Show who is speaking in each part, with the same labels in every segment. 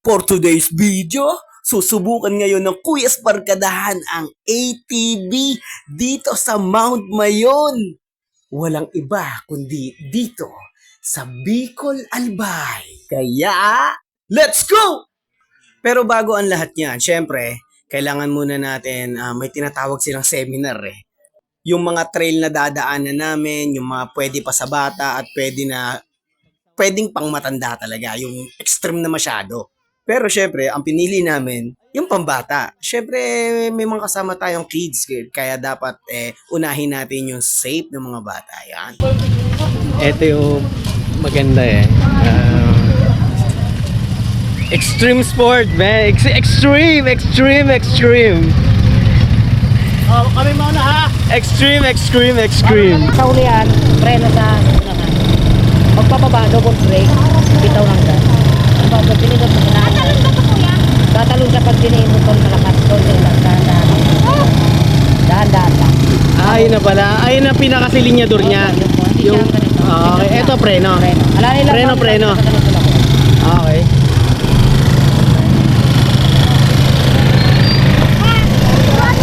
Speaker 1: For today's video, susubukan ngayon ng Kuyas Barkadahan ang ATV dito sa Mount Mayon. Walang iba kundi dito sa Bicol, Albay. Kaya, let's go! Pero bago ang lahat niyan, syempre, kailangan muna natin, may tinatawag silang seminar eh. Yung mga trail na dadaanan namin, yung mga pwede pa sa bata at pwedeng pang matanda talaga, yung extreme na masyado. Pero syempre, ang pinili namin, yung pambata. Syempre, may mga kasama tayong kids, kaya dapat unahin natin yung safe ng mga bata. Yan.
Speaker 2: Ito yung maganda eh. Extreme sport, man. Extreme.
Speaker 3: Oh, kami muna ha.
Speaker 2: Extreme.
Speaker 4: Sa ulian, preno sa unahan. Pagpapaba, double brake, bitaw lang dyan. Pag pinindot mo na. Tatalon ba ito kuya? Tatalon ka pag pinindot mo malakas. Doon lang, dahan-dahan. Dahan-dahan lang.
Speaker 2: Ayun na pala. Ayun ang pinakasilinyador niya. Yung, okay. Ito preno. Preno. Okay.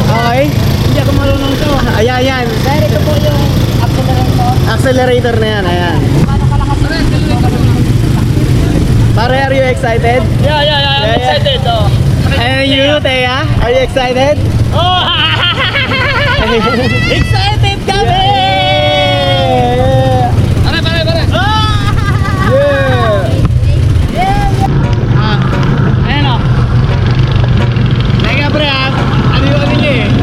Speaker 2: Okay.
Speaker 3: Hindi ako marunong ito.
Speaker 2: Ayan.
Speaker 4: Dahil ito po yung accelerator.
Speaker 2: Accelerator na yan. Ayan.
Speaker 4: Paano kalakas?
Speaker 2: Pare, are you excited?
Speaker 3: Yeah. I'm excited. Oh.
Speaker 2: And you, Thea? Are you excited?
Speaker 3: Oh! Excited kami! Pare. Ayan o.
Speaker 2: Teka, pre, ano yung ano niya eh?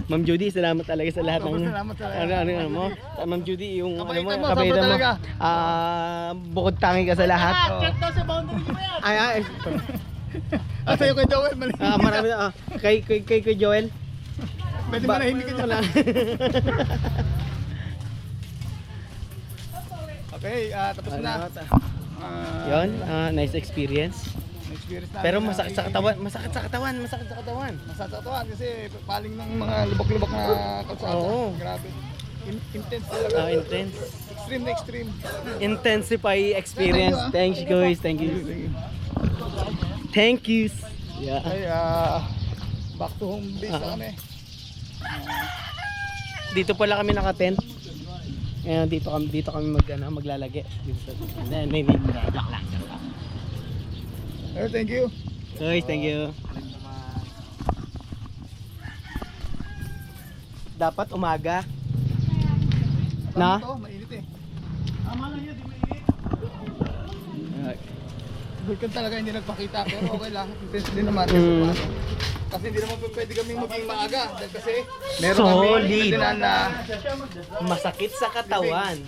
Speaker 2: Ma'am Judy, salamat talaga sa lahat ng
Speaker 3: Salamat talaga.
Speaker 2: ano mo. Ma'am Judy, yung ano mo,
Speaker 3: Kabaitan mo,
Speaker 2: kabaitan
Speaker 3: sobra
Speaker 2: mo.
Speaker 3: talaga.
Speaker 2: Bukod tangi ka sa lahat.
Speaker 3: Check daw sa boundary mo yan.
Speaker 2: Ay.
Speaker 3: At sa'yo kay Joel, mali.
Speaker 2: Marami na. Kay Joel.
Speaker 3: Pwede manahimik ka dyan. Okay, tapos na.
Speaker 2: Yon, nice experience.
Speaker 3: Experience namin
Speaker 2: Pero
Speaker 3: na
Speaker 2: masakit sa katawan, masakit sa katawan.
Speaker 3: Masasatuan kasi paling ng mga lubak-lubak na kalsada.
Speaker 2: Oo.
Speaker 3: Grabe. Intense talaga.
Speaker 2: Intense.
Speaker 3: Extreme na extreme.
Speaker 2: Intensify experience. Thanks guys, thank you. Thank you. Yeah.
Speaker 3: Okay, back to home base na kami.
Speaker 2: Dito pala kami naka-tent. Ngayon dito kami maglalagay. Dito sa joke lang.
Speaker 3: Thank you.
Speaker 2: Guys, thank you. Dapat umaga. Na?
Speaker 3: Ito, mainit eh. Tama lang yun, di mainit. Vulkan talaga hindi nagpakita pero okay lang. Intense din naman. Kasi hindi naman pwede kami maging maaga. Dahil kasi meron kami
Speaker 2: Solid.
Speaker 3: na
Speaker 2: Masakit sa katawan.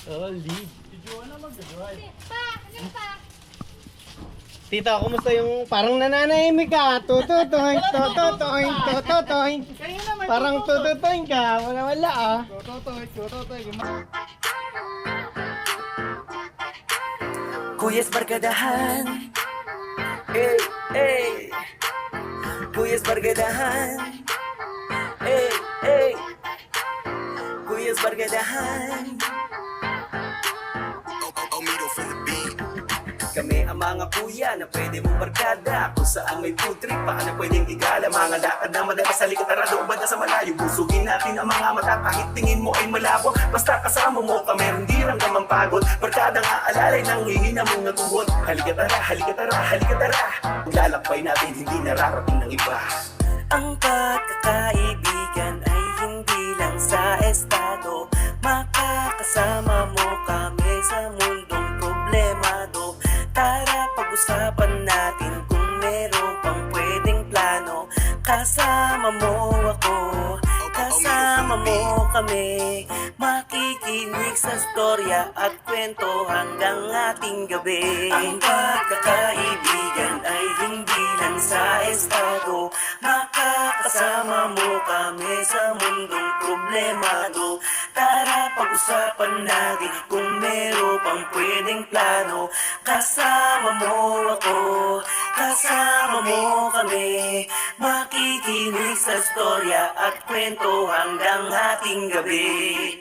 Speaker 2: Solid. Tita, kumusta yung parang nananahimik ka? Tututoy. Parang tututoy ka. Wala ah.
Speaker 3: Totoy.
Speaker 1: Kuyas Barkadahan. Hey. Kuyas Barkadahan. Hey. Kuyas Barkadahan. Kami ang mga kuya na pwede mong barkada. Kung saan may food trip, baka na pwedeng igala. Mga lakad na madalas sa likod, tara doon sa malayo. Busugin natin ang mga mata kahit tingin mo ay malabo. Basta kasama mo kami, hindi lang naman pagod. Barkadang aalalay nang hihina mong natuhod. Halika tara. Maglalakbay natin, hindi nararating ng iba. Ang pagkakaibigan ay hindi lang sa estado. Makakasama mo kami sa mundong problemado. Tara pag-usapan natin kung meron pang pwedeng plano. Kasama mo ako, kasama mo kami. Makikinig sa storya at kwento hanggang ating gabi. Ang pagkakaibigan ay hindi lang sa estado. Makakasama mo kami sa mundong problemado. Tara pag-usapan natin kung meron pang pwedeng plano. Kasama mo ako, kasama mo kami. Makikinig sa storya at kwento hanggang ating gabi.